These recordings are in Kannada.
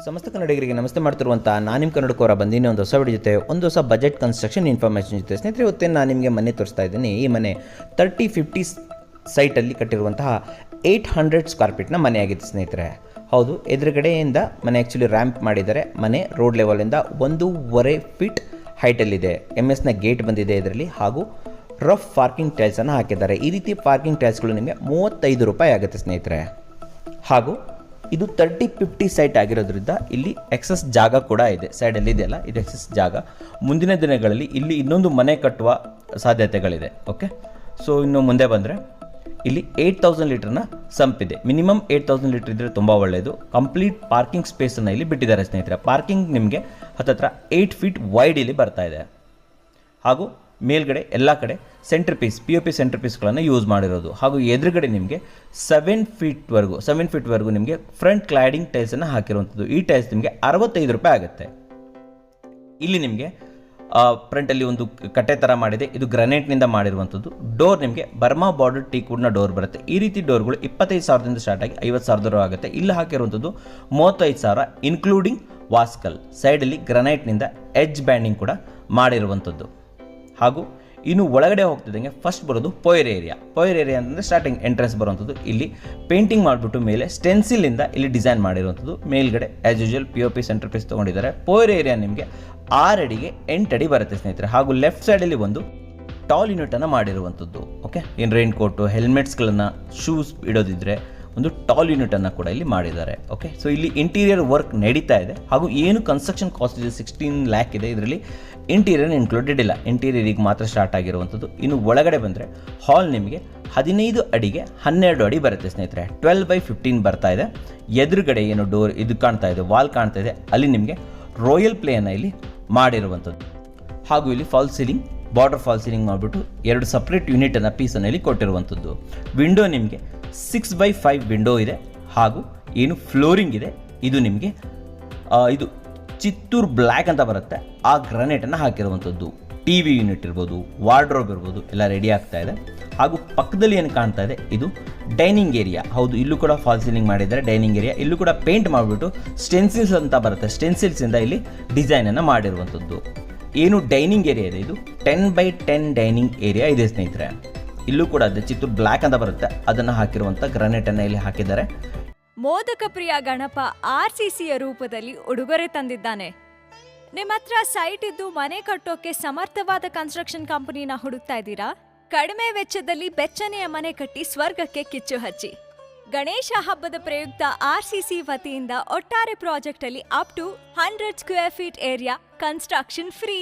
ಸಮಸ್ತ ಕನ್ನಡಿಗರಿಗೆ ನಮಸ್ತೆ ಮಾಡ್ತಿರುವಂಥ ನಾನು ನಿಮ್ಮ ಕನ್ನಡಕವರ ಬಂದಿನಿ ಒಂದು ಹೊಸ ವಿಡಿಯೋ ಜೊತೆ ಒಂದು ಹೊಸ ಬಜೆಟ್ ಕನ್ಸ್ಟ್ರಕ್ಷನ್ ಇನ್ಫಾರ್ಮೇಷನ್ ಜೊತೆ. ಸ್ನೇಹಿತರೆ, ಇವತ್ತೇ ನಾನು ನಿಮಗೆ ಮನೆ ತೋರಿಸ್ತಾ ಇದ್ದೀನಿ. ಈ ಮನೆ 30-50 ಸೈಟಲ್ಲಿ ಕಟ್ಟಿರುವಂತಹ 800 ಸ್ಕ್ವೇರ್ ಫೀಟ್ನ ಮನೆ ಆಗಿತ್ತು ಸ್ನೇಹಿತರೆ. ಹೌದು, ಎದುರುಗಡೆಯಿಂದ ಮನೆ ಆ್ಯಕ್ಚುಲಿ ರ್ಯಾಂಪ್ ಮಾಡಿದ್ದಾರೆ. ಮನೆ ರೋಡ್ ಲೆವೆಲಿಂದ 1.5 ಫೀಟ್ ಹೈಟಲ್ಲಿದೆ. MS ಗೇಟ್ ಬಂದಿದೆ ಇದರಲ್ಲಿ, ಹಾಗೂ ರಫ್ ಪಾರ್ಕಿಂಗ್ ಟೈಲ್ಸನ್ನು ಹಾಕಿದ್ದಾರೆ. ಈ ರೀತಿ ಪಾರ್ಕಿಂಗ್ ಟೈಲ್ಸ್ಗಳು ನಿಮಗೆ 35 ರೂಪಾಯಿ ಆಗುತ್ತೆ ಸ್ನೇಹಿತರೆ. ಹಾಗೂ ಇದು 30-50 ಸೈಟ್ ಆಗಿರೋದ್ರಿಂದ ಇಲ್ಲಿ ಎಕ್ಸಸ್ ಜಾಗ ಕೂಡ ಇದೆ. ಸೈಡಲ್ಲಿ ಇದೆಯಲ್ಲ, ಇದು ಎಕ್ಸಸ್ ಜಾಗ. ಮುಂದಿನ ದಿನಗಳಲ್ಲಿ ಇಲ್ಲಿ ಇನ್ನೊಂದು ಮನೆ ಕಟ್ಟುವ ಸಾಧ್ಯತೆಗಳಿದೆ. ಓಕೆ, ಸೊ ಇನ್ನು ಮುಂದೆ ಬಂದರೆ ಇಲ್ಲಿ 8000 ಲೀಟರ್ನ ಸಂಪ್ ಇದೆ. ಮಿನಿಮಮ್ 8000 ಲೀಟರ್ ಇದ್ದರೆ ತುಂಬ ಒಳ್ಳೆಯದು. ಕಂಪ್ಲೀಟ್ ಪಾರ್ಕಿಂಗ್ ಸ್ಪೇಸನ್ನು ಇಲ್ಲಿ ಬಿಟ್ಟಿದ್ದಾರೆ ಸ್ನೇಹಿತರೆ. ಪಾರ್ಕಿಂಗ್ ನಿಮಗೆ ಹತ್ತತ್ರ 8 ಫೀಟ್ ವೈಡ್ ಇಲ್ಲಿ ಬರ್ತಾ ಇದೆ. ಹಾಗೂ ಮೇಲ್ಗಡೆ ಎಲ್ಲ ಕಡೆ ಸೆಂಟರ್ ಪೀಸ್ POP ಸೆಂಟರ್ ಪೀಸ್ಗಳನ್ನು ಯೂಸ್ ಮಾಡಿರೋದು. ಹಾಗೂ ಎದುರುಗಡೆ ನಿಮಗೆ 7 ಫೀಟ್ವರೆಗೂ ನಿಮಗೆ ಫ್ರಂಟ್ ಕ್ಲಾಡಿಂಗ್ ಟೈಲ್ಸನ್ನು ಹಾಕಿರುವಂಥದ್ದು. ಈ ಟೈಲ್ಸ್ ನಿಮಗೆ 65 ರೂಪಾಯಿ ಆಗುತ್ತೆ. ಇಲ್ಲಿ ನಿಮಗೆ ಫ್ರಂಟಲ್ಲಿ ಒಂದು ಕಟ್ಟೆ ಥರ ಮಾಡಿದೆ. ಇದು ಗ್ರಾನೈಟ್ನಿಂದ ಮಾಡಿರುವಂಥದ್ದು. ಡೋರ್ ನಿಮಗೆ ಬರ್ಮಾ ಬಾರ್ಡರ್ ಟೀಕ್ವುಡ್ನ ಡೋರ್ ಬರುತ್ತೆ. ಈ ರೀತಿ ಡೋರ್ಗಳು 25,000ದಿಂದ ಸ್ಟಾರ್ಟ್ ಆಗಿ 50,000 ಆಗುತ್ತೆ. ಇಲ್ಲಿ ಹಾಕಿರುವಂಥದ್ದು 35,000 ಇನ್ಕ್ಲೂಡಿಂಗ್ ವಾಸ್ಕಲ್. ಸೈಡಲ್ಲಿ ಗ್ರಾನೈಟ್ನಿಂದ ಎಡ್ಜ್ ಬ್ಯಾಂಡಿಂಗ್ ಕೂಡ ಮಾಡಿರುವಂಥದ್ದು. ಹಾಗೂ ಇನ್ನು ಒಳಗಡೆ ಹೋಗ್ತಿದ್ದಂಗೆ ಫಸ್ಟ್ ಬರೋದು ಪೋಯರ್ ಏರಿಯಾ ಅಂತಂದರೆ ಸ್ಟಾರ್ಟಿಂಗ್ ಎಂಟ್ರೆನ್ಸ್ ಬರುವಂಥದ್ದು. ಇಲ್ಲಿ ಪೇಂಟಿಂಗ್ ಮಾಡಿಬಿಟ್ಟು ಮೇಲೆ ಸ್ಟೆನ್ಸಿಲಿಂದ ಇಲ್ಲಿ ಡಿಸೈನ್ ಮಾಡಿರುವಂಥದ್ದು. ಮೇಲ್ಗಡೆ as usual POP center piece ತೊಗೊಂಡಿದ್ದಾರೆ. ಪೋಯರ್ ಏರಿಯಾ ನಿಮಗೆ 6 ಅಡಿಗೆ 8 ಅಡಿ ಬರುತ್ತೆ ಸ್ನೇಹಿತರೆ. ಹಾಗೂ ಲೆಫ್ಟ್ ಸೈಡಲ್ಲಿ ಒಂದು ಟಾಲ್ ಯೂನಿಟನ್ನು ಮಾಡಿರುವಂಥದ್ದು. ಓಕೆ, ಏನು ರೈನ್ ಕೋಟು, ಹೆಲ್ಮೆಟ್ಸ್ಗಳನ್ನು, ಶೂಸ್ ಇಡೋದಿದ್ರೆ ಒಂದು ಟಾಲ್ ಯೂನಿಟನ್ನು ಕೂಡ ಇಲ್ಲಿ ಮಾಡಿದ್ದಾರೆ. ಓಕೆ, ಸೊ ಇಲ್ಲಿ ಇಂಟೀರಿಯರ್ ವರ್ಕ್ ನಡೀತಾ ಇದೆ. ಹಾಗೂ ಏನು ಕನ್ಸ್ಟ್ರಕ್ಷನ್ ಕಾಸ್ಟ್ ಇದೆ 16 lakh ಇದೆ. ಇದರಲ್ಲಿ ಇಂಟೀರಿಯರ್ ಇನ್ಕ್ಲೂಡೆಡ್ ಇಲ್ಲ. ಇಂಟೀರಿಯರಿಗೆ ಮಾತ್ರ ಸ್ಟಾರ್ಟ್ ಆಗಿರುವಂಥದ್ದು. ಇನ್ನು ಒಳಗಡೆ ಬಂದರೆ ಹಾಲ್ ನಿಮಗೆ 15 ಅಡಿಗೆ 12 ಅಡಿ ಬರುತ್ತೆ ಸ್ನೇಹಿತರೆ. 12/15 ಬರ್ತಾ ಇದೆ. ಎದುರುಗಡೆ ಏನು ಡೋರ್ ಇದು ಕಾಣ್ತಾ ಇದೆ, ವಾಲ್ ಕಾಣ್ತಾ ಇದೆ, ಅಲ್ಲಿ ನಿಮಗೆ ರಾಯಲ್ ಪ್ಲೇಯನ್ನು ಇಲ್ಲಿ ಮಾಡಿರುವಂಥದ್ದು. ಹಾಗೂ ಇಲ್ಲಿ fall ceiling, border fall ceiling ಮಾಡಿಬಿಟ್ಟು 2 ಸಪ್ರೇಟ್ ಯೂನಿಟನ್ನು ಪೀಸನ್ನು ಇಲ್ಲಿ ಕೊಟ್ಟಿರುವಂಥದ್ದು. ವಿಂಡೋ ನಿಮಗೆ 6/5 ವಿಂಡೋ ಇದೆ. ಹಾಗೂ ಏನು ಫ್ಲೋರಿಂಗ್ ಇದೆ, ಇದು ನಿಮಗೆ ಇದು ಚಿತ್ತೂರು ಬ್ಲ್ಯಾಕ್ ಅಂತ ಬರುತ್ತೆ, ಆ ಗ್ರಾನೈಟನ್ನು ಹಾಕಿರುವಂಥದ್ದು. TV ಯೂನಿಟ್ ಇರ್ಬೋದು, ವಾರ್ಡ್ರೋಬ್ ಇರ್ಬೋದು, ಎಲ್ಲ ರೆಡಿ ಆಗ್ತಾ ಇದೆ. ಹಾಗೂ ಪಕ್ಕದಲ್ಲಿ ಏನು ಕಾಣ್ತಾ ಇದೆ, ಇದು ಡೈನಿಂಗ್ ಏರಿಯಾ. ಹೌದು, ಇಲ್ಲೂ ಕೂಡ ಫಾಲ್ ಸೀಲಿಂಗ್ ಮಾಡಿದ್ದಾರೆ. ಡೈನಿಂಗ್ ಏರಿಯಾ ಇಲ್ಲೂ ಕೂಡ ಪೇಂಟ್ ಮಾಡಿಬಿಟ್ಟು ಸ್ಟೆನ್ಸಿಲ್ಸ್ ಅಂತ ಬರುತ್ತೆ, ಸ್ಟೆನ್ಸಿಲ್ಸಿಂದ ಇಲ್ಲಿ ಡಿಸೈನನ್ನು ಮಾಡಿರುವಂಥದ್ದು. ಏನು ಡೈನಿಂಗ್ ಏರಿಯಾ ಇದೆ, ಇದು 10/10 ಡೈನಿಂಗ್ ಏರಿಯಾ ಇದೆ ಸ್ನೇಹಿತರೆ. ಇಲ್ಲೂ ಕೂಡ ಅದೇ ಚಿತ್ತೂರು ಬ್ಲ್ಯಾಕ್ ಅಂತ ಬರುತ್ತೆ, ಅದನ್ನು ಹಾಕಿರುವಂಥ ಗ್ರಾನೈಟನ್ನು ಇಲ್ಲಿ ಹಾಕಿದ್ದಾರೆ. ಮೋದಕ ಪ್ರಿಯ ಗಣಪ RCCಯ ರೂಪದಲ್ಲಿ ಉಡುಗೊರೆ ತಂದಿದ್ದಾನೆ. ನಿಮ್ಮ ಹತ್ರ ಸೈಟ್ ಇದ್ದು ಮನೆ ಕಟ್ಟೋಕೆ ಸಮರ್ಥವಾದ ಕನ್ಸ್ಟ್ರಕ್ಷನ್ ಕಂಪನಿನ ಹುಡುಕ್ತಾ ಇದ್ದೀರಾ? ಕಡಿಮೆ ವೆಚ್ಚದಲ್ಲಿ ಬೆಚ್ಚನೆಯ ಮನೆ ಕಟ್ಟಿ ಸ್ವರ್ಗಕ್ಕೆ ಕಿಚ್ಚು ಹಚ್ಚಿ. ಗಣೇಶ ಹಬ್ಬದ ಪ್ರಯುಕ್ತ RCC ವತಿಯಿಂದ ಒಟ್ಟಾರೆ ಪ್ರಾಜೆಕ್ಟ್ ಅಲ್ಲಿ up to 100 square feet area construction free.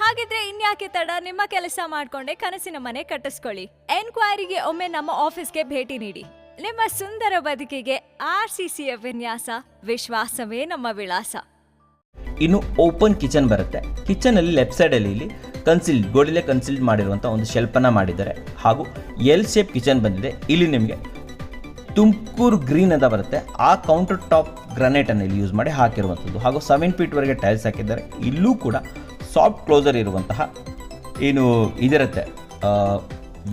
ಹಾಗಿದ್ರೆ ಇನ್ಯಾಕೆ ತಡ, ನಿಮ್ಮ ಕೆಲಸ ಮಾಡ್ಕೊಂಡೆ ಕನಸಿನ ಮನೆ ಕಟ್ಟಿಸ್ಕೊಳ್ಳಿ. ಎನ್ಕ್ವೈರಿಗೆ ಒಮ್ಮೆ ನಮ್ಮ ಆಫೀಸ್ಗೆ ಭೇಟಿ ನೀಡಿ. ನಿಮ್ಮ ಸುಂದರ ಬದುಕಿಗೆ RCCಯ ವಿನ್ಯಾಸ, ವಿಶ್ವಾಸವೇ ನಮ್ಮ ವಿಳಾಸ. ಇನ್ನು ಓಪನ್ ಕಿಚನ್ ಬರುತ್ತೆ. ಕಿಚನ್ ಅಲ್ಲಿ ಲೆಫ್ಟ್ ಸೈಡ್ ಅಲ್ಲಿ ಇಲ್ಲಿ ಗೋಡೆಲೆ ಕನ್ಸಿಲ್ಡ್ ಮಾಡಿರುವಂಥ ಒಂದು ಶೆಲ್ಫನ್ನು ಮಾಡಿದ್ದಾರೆ. ಹಾಗೂ L ಶೇಪ್ ಕಿಚನ್ ಬಂದಿದೆ. ಇಲ್ಲಿ ನಿಮಗೆ ತುಮಕೂರು ಗ್ರೀನ್ ಅಂತ ಬರುತ್ತೆ, ಆ ಕೌಂಟರ್ ಟಾಪ್ ಗ್ರಾನೈಟ್ ಅನ್ನು ಇಲ್ಲಿ ಯೂಸ್ ಮಾಡಿ ಹಾಕಿರುವಂಥದ್ದು. ಹಾಗೂ 7 ಫೀಟ್ವರೆಗೆ ಟೈಲ್ಸ್ ಹಾಕಿದ್ದಾರೆ. ಇಲ್ಲೂ ಕೂಡ ಸಾಫ್ಟ್ ಕ್ಲೋಸರ್ ಇರುವಂತಹ ಏನು ಇದಿರುತ್ತೆ,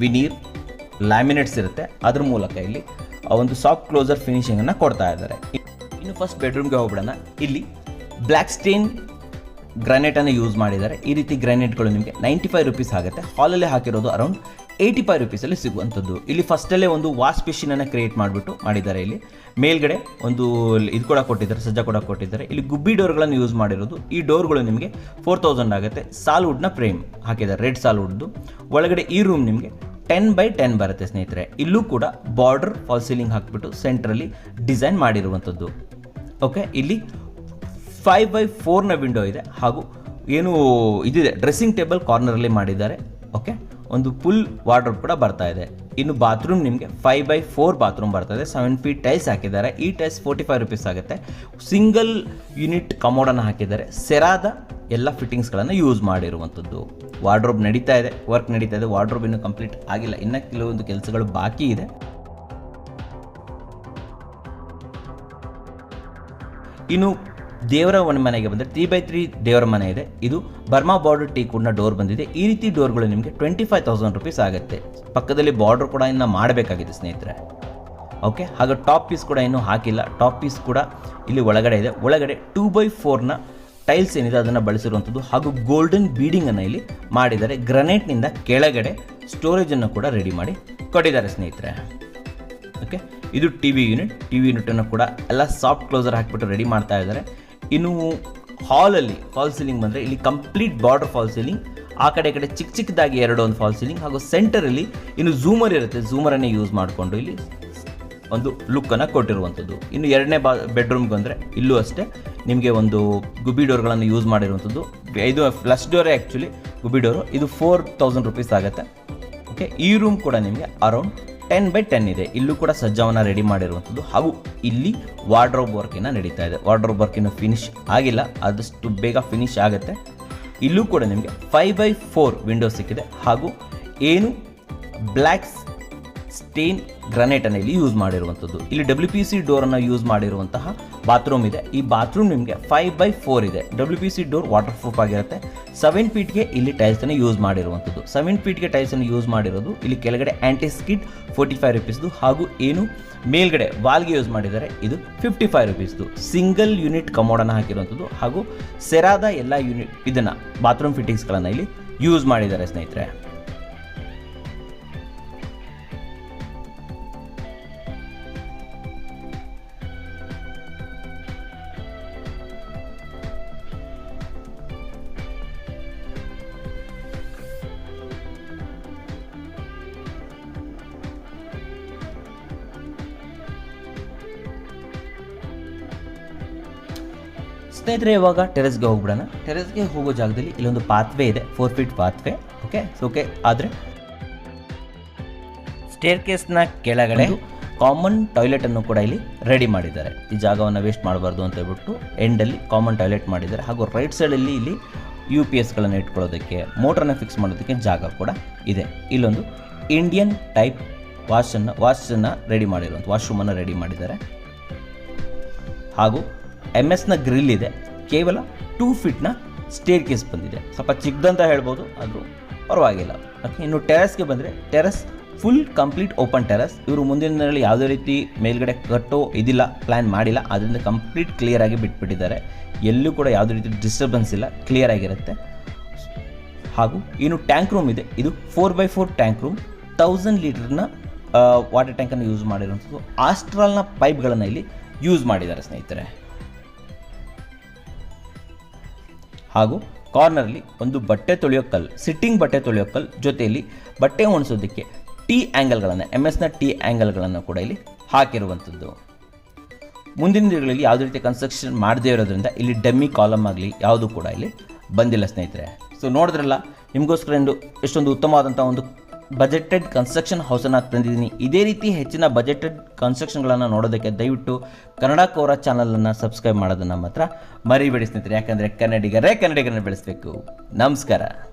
ವಿನೀರ್ ಲ್ಯಾಮಿನೇಟ್ಸ್ ಇರುತ್ತೆ, ಅದ್ರ ಮೂಲಕ ಇಲ್ಲಿ ಒಂದು ಸಾಫ್ಟ್ ಕ್ಲೋಸರ್ ಫಿನಿಶಿಂಗನ್ನು ಕೊಡ್ತಾ ಇದ್ದಾರೆ. ಇನ್ನು ಫಸ್ಟ್ ಬೆಡ್ರೂಮ್ಗೆ ಹೋಗ್ಬಿಡೋಣ. ಇಲ್ಲಿ ಬ್ಲ್ಯಾಕ್ ಸ್ಟೇನ್ ಗ್ರಾನೈಟನ್ನು ಯೂಸ್ ಮಾಡಿದ್ದಾರೆ. ಈ ರೀತಿ ಗ್ರಾನೈಟ್ಗಳು ನಿಮಗೆ 95 ರೂಪೀಸ್ ಆಗುತ್ತೆ. ಹಾಲಲ್ಲಿ ಹಾಕಿರೋದು ಅರೌಂಡ್ 85 ರೂಪೀಸಲ್ಲಿ ಸಿಗುವಂಥದ್ದು. ಇಲ್ಲಿ ಫಸ್ಟಲ್ಲೇ ಒಂದು ವಾಶ್ ಬೇಸಿನನ್ನು ಕ್ರಿಯೇಟ್ ಮಾಡಿದ್ದಾರೆ. ಇಲ್ಲಿ ಮೇಲ್ಗಡೆ ಒಂದು ಇದು ಕೂಡ ಕೊಟ್ಟಿದ್ದಾರೆ, ಸಜ್ಜ ಕೂಡ ಕೊಟ್ಟಿದ್ದಾರೆ. ಇಲ್ಲಿ ಗುಬ್ಬಿ ಡೋರ್ಗಳನ್ನು ಯೂಸ್ ಮಾಡಿರೋದು. ಈ ಡೋರ್ಗಳು ನಿಮಗೆ 4000 ಆಗುತ್ತೆ. ಸಾಲ್ವುಡ್ನ ಫ್ರೇಮ್ ಹಾಕಿದ್ದಾರೆ, ರೆಡ್ ಸಾಲ್ವುಡ್ದು. ಒಳಗಡೆ ಈ ರೂಮ್ ನಿಮಗೆ 10/10 ಬರುತ್ತೆ ಸ್ನೇಹಿತರೆ. ಇಲ್ಲೂ ಕೂಡ ಬಾರ್ಡರ್ ಫಾಲ್ ಸೀಲಿಂಗ್ ಹಾಕಿಬಿಟ್ಟು ಸೆಂಟ್ರಲ್ಲಿ ಡಿಸೈನ್ ಮಾಡಿರುವಂಥದ್ದು. ಓಕೆ, ಇಲ್ಲಿ 5/4ನ ವಿಂಡೋ ಇದೆ. ಹಾಗೂ ಏನು ಇದಿದೆ, ಡ್ರೆಸ್ಸಿಂಗ್ ಟೇಬಲ್ ಕಾರ್ನರಲ್ಲಿ ಮಾಡಿದ್ದಾರೆ. ಓಕೆ, ಒಂದು ಫುಲ್ ವಾರ್ಡ್ರೋಬ್ ಕೂಡ ಬರ್ತಾ ಇದೆ. ಇನ್ನು ಬಾತ್ರೂಮ್ ನಿಮಗೆ 5/4 ಬಾತ್ರೂಮ್ ಬರ್ತಾ ಇದೆ. 7 ಫೀಟ್ ಟೈಲ್ಸ್ ಹಾಕಿದ್ದಾರೆ. ಈ ಟೈಲ್ಸ್ 45 ರೂಪೀಸ್ ಆಗುತ್ತೆ. ಸಿಂಗಲ್ ಯೂನಿಟ್ ಕಮೋಡನ್ನು ಹಾಕಿದ್ದಾರೆ. ಸೆರಾದ ಎಲ್ಲ ಫಿಟ್ಟಿಂಗ್ಸ್ಗಳನ್ನು ಯೂಸ್ ಮಾಡಿರುವಂಥದ್ದು. ವಾರ್ಡ್ರೋಬ್ ನಡೀತಾ ಇದೆ, ವರ್ಕ್ ನಡೀತಾ ಇದೆ. ವಾರ್ಡ್ರೋಬ್ ಇನ್ನೂ ಕಂಪ್ಲೀಟ್ ಆಗಿಲ್ಲ, ಇನ್ನು ಕೆಲವೊಂದು ಕೆಲಸಗಳು ಬಾಕಿ ಇದೆ. ಇನ್ನು ದೇವರ ಮನೆಗೆ ಬಂದರೆ 3/3 ದೇವರ ಮನೆ ಇದೆ. ಇದು ಬರ್ಮಾ ಬಾರ್ಡರ್ ಟೀಕ್ವುಡ್ನ ಡೋರ್ ಬಂದಿದೆ. ಈ ರೀತಿ ಡೋರ್ಗಳು ನಿಮಗೆ 25,000 ರೂಪೀಸ್ ಆಗುತ್ತೆ. ಪಕ್ಕದಲ್ಲಿ ಬಾರ್ಡರ್ ಕೂಡ ಇನ್ನು ಮಾಡಬೇಕಾಗಿದೆ ಸ್ನೇಹಿತರೆ. ಓಕೆ. ಹಾಗೂ ಟಾಪ್ ಪೀಸ್ ಕೂಡ ಇನ್ನೂ ಹಾಕಿಲ್ಲ. ಟಾಪ್ ಪೀಸ್ ಕೂಡ ಇಲ್ಲಿ ಒಳಗಡೆ ಇದೆ. ಒಳಗಡೆ 2x4ನ ಟೈಲ್ಸ್ ಏನಿದೆ ಅದನ್ನು ಬಳಸಿರುವಂಥದ್ದು ಹಾಗೂ ಗೋಲ್ಡನ್ ಬೀಡಿಂಗನ್ನು ಇಲ್ಲಿ ಮಾಡಿದ್ದಾರೆ. ಗ್ರನೈಟ್ನಿಂದ ಕೆಳಗಡೆ ಸ್ಟೋರೇಜನ್ನು ಕೂಡ ರೆಡಿ ಮಾಡಿ ಕೊಟ್ಟಿದ್ದಾರೆ ಸ್ನೇಹಿತರೆ. ಓಕೆ, ಇದು ಟಿ ವಿ ಯೂನಿಟನ್ನು ಕೂಡ ಎಲ್ಲ ಸಾಫ್ಟ್ ಕ್ಲೋಸರ್ ಹಾಕಿಬಿಟ್ಟು ರೆಡಿ ಮಾಡ್ತಾ ಇದ್ದಾರೆ. ಇನ್ನು ಹಾಲ್ ಸೀಲಿಂಗ್ ಬಂದರೆ ಇಲ್ಲಿ ಕಂಪ್ಲೀಟ್ ಬಾರ್ಡರ್ ಫಾಲ್ ಸೀಲಿಂಗ್, ಆ ಕಡೆ ಈ ಕಡೆ ಚಿಕ್ಕದಾಗಿ ಒಂದು ಫಾಲ್ ಸೀಲಿಂಗ್ ಹಾಗೂ ಸೆಂಟರಲ್ಲಿ ಇನ್ನು ಝೂಮರ್ ಇರುತ್ತೆ. ಝೂಮರನ್ನೇ ಯೂಸ್ ಮಾಡಿಕೊಂಡು ಇಲ್ಲಿ ಒಂದು ಲುಕ್ಕನ್ನು ಕೊಟ್ಟಿರುವಂಥದ್ದು. ಇನ್ನು ಎರಡನೇ ಬೆಡ್ರೂಮ್ಗೆ ಬಂದರೆ ಇಲ್ಲೂ ಅಷ್ಟೇ ನಿಮಗೆ ಒಂದು ಗುಬ್ಬಿ ಡೋರ್ಗಳನ್ನು ಯೂಸ್ ಮಾಡಿರುವಂಥದ್ದು. ಇದು ಫ್ಲಶ್ ಡೋರೇ ಆ್ಯಕ್ಚುಲಿ ಗುಬ್ಬಿ ಡೋರು. ಇದು 4000 ರೂಪೀಸ್ ಆಗುತ್ತೆ. ಓಕೆ, ಈ ರೂಮ್ ಕೂಡ ನಿಮಗೆ ಅರೌಂಡ್ 10x10 ಇದೆ. ಇಲ್ಲೂ ಕೂಡ ಸಜ್ಜಾವನ್ನು ರೆಡಿ ಮಾಡಿರುವಂಥದ್ದು ಹಾಗೂ ಇಲ್ಲಿ ವಾರ್ಡ್ರೋಬ್ ವರ್ಕಿನ ನಡೀತಾ ಇದೆ. ವಾರ್ಡ್ರೋಬ್ ವರ್ಕಿನ ಫಿನಿಶ್ ಆಗಿಲ್ಲ, ಆದಷ್ಟು ಬೇಗ ಫಿನಿಶ್ ಆಗುತ್ತೆ. ಇಲ್ಲೂ ಕೂಡ ನಿಮಗೆ 5x4 ವಿಂಡೋ ಸಿಕ್ಕಿದೆ ಹಾಗೂ ಏನು ಬ್ಲ್ಯಾಕ್ ಸ್ಟೇನ್ ಗ್ರಾನೈಟನ್ನು ಇಲ್ಲಿ ಯೂಸ್ ಮಾಡಿರುವಂಥದ್ದು. ಇಲ್ಲಿ WPC ಡೋರನ್ನು ಯೂಸ್ ಮಾಡಿರುವಂತಹ ಬಾತ್ರೂಮ್ ಇದೆ. ಈ ಬಾತ್ರೂಮ್ ನಿಮಗೆ 5x4 ಇದೆ. WPC ಡೋರ್ ವಾಟರ್ ಪ್ರೂಫ್ ಆಗಿರುತ್ತೆ. 7 ಫೀಟ್ಗೆ ಇಲ್ಲಿ ಟೈಲ್ಸನ್ನು ಯೂಸ್ ಮಾಡಿರುವಂಥದ್ದು. 7 ಫೀಟ್ಗೆ ಟೈಲ್ಸನ್ನು ಯೂಸ್ ಮಾಡಿರೋದು. ಇಲ್ಲಿ ಕೆಳಗಡೆ ಆ್ಯಂಟಿ ಸ್ಕಿಡ್ 45 ರೂಪೀಸ್ದು ಹಾಗೂ ಏನು ಮೇಲ್ಗಡೆ ವಾಲ್ಗೆ ಯೂಸ್ ಮಾಡಿದ್ದಾರೆ ಇದು 55 ರೂಪೀಸ್ದು. ಸಿಂಗಲ್ ಯೂನಿಟ್ ಕಮೋಡನ್ನು ಹಾಕಿರುವಂಥದ್ದು ಹಾಗೂ ಸೆರಾದ ಎಲ್ಲ ಯೂನಿಟ್ ಇದನ್ನು ಬಾತ್ರೂಮ್ ಫಿಟ್ಟಿಂಗ್ಸ್ಗಳನ್ನು ಇಲ್ಲಿ ಯೂಸ್ ಮಾಡಿದ್ದಾರೆ ಸ್ನೇಹಿತರೆ. ಸ್ನೇಹಿತರೆ, ಇವಾಗ ಟೆರೆಸ್ಗೆ ಹೋಗ್ಬಿಡೋಣ. ಟೆರೆಸ್ಗೆ ಹೋಗೋ ಜಾಗದಲ್ಲಿ ಇಲ್ಲೊಂದು ಪಾತ್ವೇ ಇದೆ, 4 ಫೀಟ್ ಪಾತ್ವೇ. ಓಕೆ, ಆದರೆ ಸ್ಟೇರ್ ಕೇಸ್ನ ಕೆಳಗಡೆ ಕಾಮನ್ ಟಾಯ್ಲೆಟನ್ನು ಕೂಡ ಇಲ್ಲಿ ರೆಡಿ ಮಾಡಿದ್ದಾರೆ. ಈ ಜಾಗವನ್ನು ವೇಸ್ಟ್ ಮಾಡಬಾರ್ದು ಅಂತ ಹೇಳ್ಬಿಟ್ಟು ಎಂಡಲ್ಲಿ ಕಾಮನ್ ಟಾಯ್ಲೆಟ್ ಮಾಡಿದ್ದಾರೆ ಹಾಗೂ ರೈಟ್ ಸೈಡಲ್ಲಿ ಇಲ್ಲಿ UPSಗಳನ್ನು ಇಟ್ಕೊಳ್ಳೋದಕ್ಕೆ, ಮೋಟ್ರನ್ನ ಫಿಕ್ಸ್ ಮಾಡೋದಕ್ಕೆ ಜಾಗ ಕೂಡ ಇದೆ. ಇಲ್ಲೊಂದು ಇಂಡಿಯನ್ ಟೈಪ್ ವಾಶನ್ನು ರೆಡಿ ಮಾಡಿರುವಂಥ ವಾಶ್ರೂಮನ್ನು ರೆಡಿ ಮಾಡಿದ್ದಾರೆ ಹಾಗೂ MS ಗ್ರಿಲ್ ಇದೆ. ಕೇವಲ 2 ಫೀಟ್ನ ಸ್ಟೇರ್ ಕೇಸ್ ಬಂದಿದೆ. ಸ್ವಲ್ಪ ಚಿಕ್ಕದಂತ ಹೇಳ್ಬೋದು, ಆದರೂ ಪರವಾಗಿಲ್ಲ. ಓಕೆ, ಇನ್ನು ಟೆರೆಸ್ಗೆ ಬಂದರೆ terrace full complete open terrace. ಇವರು ಮುಂದಿನ ದಿನಗಳಲ್ಲಿ ಯಾವುದೇ ರೀತಿ ಮೇಲ್ಗಡೆ ಕಟ್ಟೋ ಇದಿಲ್ಲ, ಪ್ಲ್ಯಾನ್ ಮಾಡಿಲ್ಲ. ಅದರಿಂದ ಕಂಪ್ಲೀಟ್ ಕ್ಲಿಯರಾಗಿ ಬಿಟ್ಬಿಟ್ಟಿದ್ದಾರೆ. ಎಲ್ಲೂ ಕೂಡ ಯಾವುದೇ ರೀತಿ ಡಿಸ್ಟರ್ಬೆನ್ಸ್ ಇಲ್ಲ, ಕ್ಲಿಯರ್ ಆಗಿರುತ್ತೆ. ಹಾಗೂ ಇನ್ನು ಟ್ಯಾಂಕ್ ರೂಮ್ ಇದೆ. ಇದು 4x4 ಟ್ಯಾಂಕ್ ರೂಮ್. 1000 ಲೀಟರ್ನ ವಾಟರ್ ಟ್ಯಾಂಕನ್ನು ಯೂಸ್ ಮಾಡಿರುವಂಥದ್ದು. ಆಸ್ಟ್ರಾಲ್ನ ಪೈಪ್ಗಳನ್ನು ಇಲ್ಲಿ ಯೂಸ್ ಮಾಡಿದ್ದಾರೆ ಸ್ನೇಹಿತರೆ. ಹಾಗೂ ಕಾರ್ನರ್ಲಿ ಒಂದು ಬಟ್ಟೆ ತೊಳೆಯೋ ಕಲ್ಲು, ಸಿಟ್ಟಿಂಗ್ ಬಟ್ಟೆ ತೊಳೆಯೋ ಕಲ್ಲು, ಜೊತೆಯಲ್ಲಿ ಬಟ್ಟೆ ಒಣಸೋದಕ್ಕೆ T ಆ್ಯಂಗಲ್ಗಳನ್ನು, MS T ಆ್ಯಂಗಲ್ಗಳನ್ನು ಕೂಡ ಇಲ್ಲಿ ಹಾಕಿರುವಂಥದ್ದು. ಮುಂದಿನ ದಿನಗಳಲ್ಲಿ ಯಾವುದೇ ರೀತಿ ಕನ್ಸ್ಟ್ರಕ್ಷನ್ ಮಾಡದೇ ಇರೋದ್ರಿಂದ ಇಲ್ಲಿ ಡಮ್ಮಿ ಕಾಲಮ್ ಆಗಲಿ ಯಾವುದು ಕೂಡ ಇಲ್ಲಿ ಬಂದಿಲ್ಲ ಸ್ನೇಹಿತರೆ. ಸೊ ನೋಡಿದ್ರಲ್ಲ, ನಿಮಗೋಸ್ಕರ ಎಷ್ಟೊಂದು ಉತ್ತಮವಾದಂಥ ಒಂದು ಬಜೆಟೆಡ್ ಕನ್ಸ್ಟ್ರಕ್ಷನ್ ಹೌಸನ್ನು ತಂದಿದ್ದೀನಿ. ಇದೇ ರೀತಿ ಹೆಚ್ಚಿನ ಬಜೆಟೆಡ್ ಕನ್ಸ್ಟ್ರಕ್ಷನ್ಗಳನ್ನು ನೋಡೋದಕ್ಕೆ ದಯವಿಟ್ಟು ಕನ್ನಡ ಕೋರ ಚಾನಲನ್ನು ಸಬ್ಸ್ಕ್ರೈಬ್ ಮಾಡೋದನ್ನು ಮಾತ್ರ ಮರಿಬೇಡಿ ಸ್ನೇಹಿತರೆ. ಯಾಕಂದರೆ ಕನ್ನಡಿಗರೇ ಕನ್ನಡಿಗರನ್ನು ಬೆಳೆಸಬೇಕು. ನಮಸ್ಕಾರ.